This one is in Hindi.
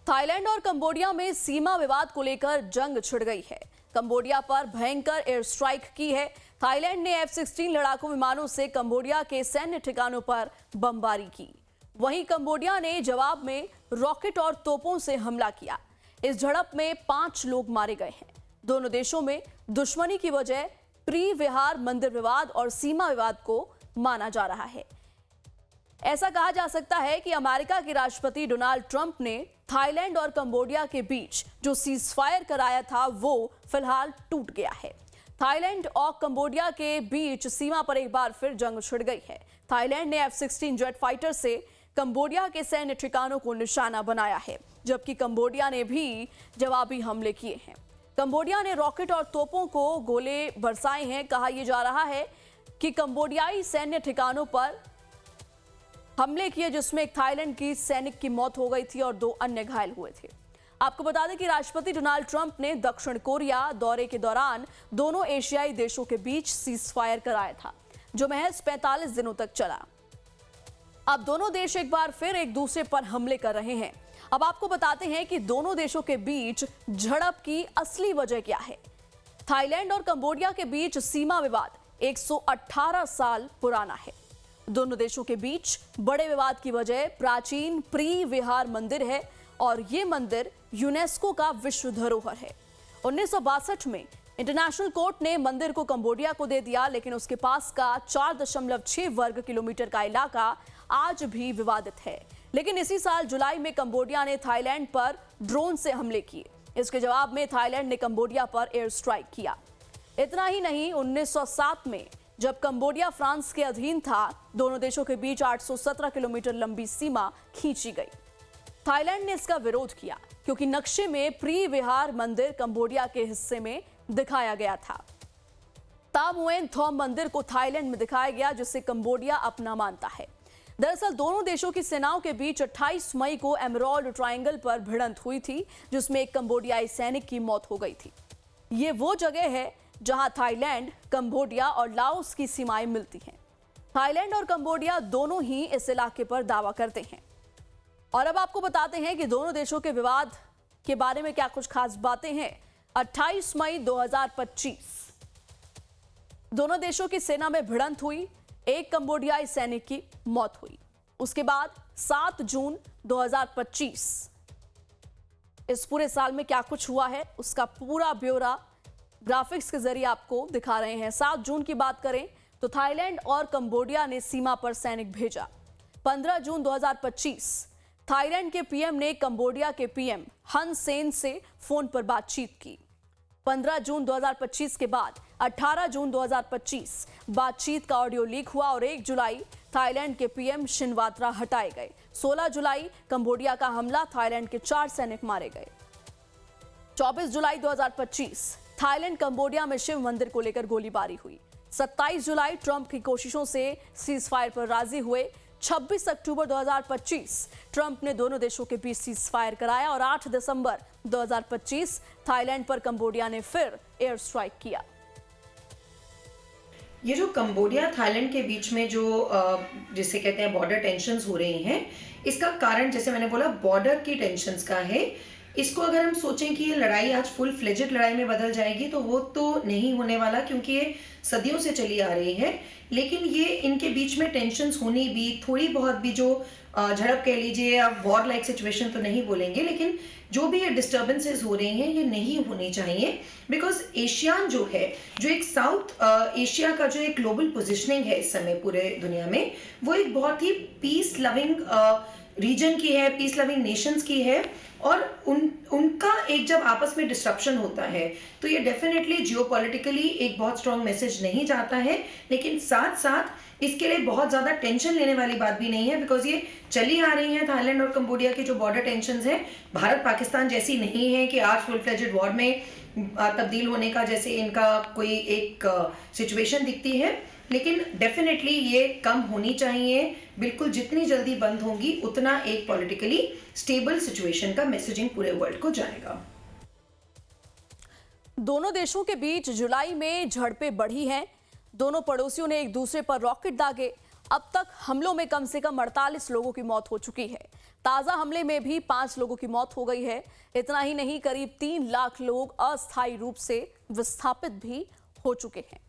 थाईलैंड और कंबोडिया में सीमा विवाद को लेकर जंग छिड़ गई है। कंबोडिया पर भयंकर एयर स्ट्राइक की है। थाईलैंड ने F-16 लड़ाकू विमानों से कंबोडिया के सैन्य ठिकानों पर बमबारी की। वहीं कंबोडिया ने जवाब में रॉकेट और तोपों से हमला किया। इस झड़प में 5 लोग मारे गए हैं। दोनों देशों में दुश्मनी की वजह प्री-विहार मंदिर विवाद और सीमा विवाद को माना जा रहा है। ऐसा कहा जा सकता है कि अमेरिका के राष्ट्रपति डोनाल्ड ट्रंप ने थाईलैंड और कंबोडिया के बीच जो सीजफायर कराया था वो फिलहाल टूट गया है। थाईलैंड और कंबोडिया के बीच सीमा पर एक बार फिर जंग छिड़ गई है। थाईलैंड ने F-16 जेट फाइटर से कंबोडिया के सैन्य ठिकानों को निशाना बनाया है, जबकि कंबोडिया ने भी जवाबी हमले किए हैं। कंबोडिया ने रॉकेट और तोपों को गोले बरसाए हैं। कहा यह जा रहा है कि कंबोडियाई सैन्य ठिकानों पर हमले किए, जिसमें एक थाईलैंड की सैनिक की मौत हो गई थी और 2 अन्य घायल हुए थे। आपको बता दें कि राष्ट्रपति डोनाल्ड ट्रंप ने दक्षिण कोरिया दौरे के दौरान दोनों एशियाई देशों के बीच सीजफायर कराया था, जो महज 45 दिनों तक चला। अब दोनों देश एक बार फिर एक दूसरे पर हमले कर रहे हैं। अब आपको बताते हैं कि दोनों देशों के बीच झड़प की असली वजह क्या है। थाईलैंड और कंबोडिया के बीच सीमा विवाद 118 साल पुराना है। दोनों देशों के बीच बड़े विवाद की वजह प्राचीन प्री-विहार मंदिर है और ये मंदिर यूनेस्को का विश्व धरोहर है। 1962 में इंटरनेशनल कोर्ट ने मंदिर को कंबोडिया को दे दिया, लेकिन उसके पास का 4.6 वर्ग किलोमीटर का इलाका आज भी विवादित है। लेकिन इसी साल जुलाई में कंबोडिया ने थाईलैंड पर ड्रोन से हमले किए। इसके जवाब में थाईलैंड ने कंबोडिया पर एयर स्ट्राइक किया। इतना ही नहीं, 1907 में जब कंबोडिया फ्रांस के अधीन था, दोनों देशों के बीच 817 किलोमीटर लंबी सीमा खींची गई। थाईलैंड ने इसका विरोध किया क्योंकि नक्शे में प्री-विहार मंदिर कंबोडिया के हिस्से में दिखाया गया था। तामुएन थोम मंदिर को थाईलैंड में दिखाया गया, जिसे कंबोडिया अपना मानता है। दरअसल दोनों देशों की सेनाओं के बीच 28 मई को एमराल्ड ट्रायंगल पर भिड़ंत हुई थी, जिसमें एक कंबोडियाई सैनिक की मौत हो गई थी। ये वो जगह है जहां थाईलैंड, कंबोडिया और लाओस की सीमाएं मिलती हैं। थाईलैंड और कंबोडिया दोनों ही इस इलाके पर दावा करते हैं। और अब आपको बताते हैं कि दोनों देशों के विवाद के बारे में क्या कुछ खास बातें हैं। 28 मई 2025 दोनों देशों की सेना में भिड़ंत हुई, एक कंबोडियाई सैनिक की मौत हुई। उसके बाद 7 जून 2025 इस पूरे साल में क्या कुछ हुआ है उसका पूरा ब्यौरा ग्राफिक्स के जरिए आपको दिखा रहे हैं। 7 जून की बात करें तो थाईलैंड और कंबोडिया ने सीमा पर सैनिक भेजा। 15 जून 2025 थाईलैंड के पीएम ने कंबोडिया के पीएम हन सेन से फोन पर बातचीत की। 15 जून 2025 के बाद 18 जून 2025 बातचीत का ऑडियो लीक हुआ और 1 जुलाई थाईलैंड के पीएम शिनवात्रा हटाए गए। 16 जुलाई कंबोडिया का हमला, थाईलैंड के 4 सैनिक मारे गए। 24 जुलाई 2025 थाईलैंड कंबोडिया में शिव मंदिर को लेकर गोलीबारी हुई। 27 जुलाई ट्रंप की कोशिशों से सीजफायर पर राजी हुए। 26 अक्टूबर 2025 ट्रंप ने दोनों देशों के बीच सीजफायर कराया और 8 दिसंबर 2025 थाईलैंड पर कंबोडिया ने फिर एयर स्ट्राइक किया। ये जो कंबोडिया थाईलैंड के बीच में जो जिसे कहते हैं बॉर्डर टेंशन्स हो रही हैं, इसका कारण जैसे मैंने बोला बॉर्डर की टेंशन्स का है। इसको अगर हम सोचें कि ये लड़ाई आज फुल फ्लेजेड लड़ाई में बदल जाएगी तो वो तो नहीं होने वाला, क्योंकि ये सदियों से चली आ रही है। लेकिन ये इनके बीच में टेंशन्स होनी भी, थोड़ी बहुत भी जो झड़प कह लीजिए या वॉर लाइक सिचुएशन तो नहीं बोलेंगे, लेकिन जो भी ये डिस्टर्बेंसेस हो रही हैं ये नहीं होनी चाहिए। बिकॉज एशियान जो है, जो एक साउथ एशिया का जो एक ग्लोबल पोजिशनिंग है इस समय पूरे दुनिया में, वो एक बहुत ही पीस लविंग रीजन की है, पीस लविंग नेशंस की है। और उनका एक जब आपस में डिस्ट्रप्शन होता है तो ये डेफिनेटली जियोपॉलिटिकली एक बहुत स्ट्रॉन्ग मैसेज नहीं जाता है। लेकिन साथ साथ इसके लिए बहुत ज़्यादा टेंशन लेने वाली बात भी नहीं है, बिकॉज ये चली आ रही है थाईलैंड और कंबोडिया की जो बॉर्डर टेंशन्स हैं, भारत पाकिस्तान जैसी नहीं है कि आज फुल फ्लेजेड वॉर में तब्दील होने का जैसे इनका कोई एक सिचुएशन दिखती है। लेकिन डेफिनेटली ये कम होनी चाहिए। बिल्कुल जितनी जल्दी बंद होंगी उतना एक पॉलिटिकली स्टेबल सिचुएशन का मैसेजिंग पूरे वर्ल्ड को जाएगा। दोनों देशों के बीच जुलाई में झड़पें बढ़ी हैं। दोनों पड़ोसियों ने एक दूसरे पर रॉकेट दागे अब तक हमलों में कम से कम 48 लोगों की मौत हो चुकी है। ताजा हमले में भी 5 लोगों की मौत हो गई है। इतना ही नहीं, करीब 3 लाख लोग अस्थायी रूप से विस्थापित भी हो चुके हैं।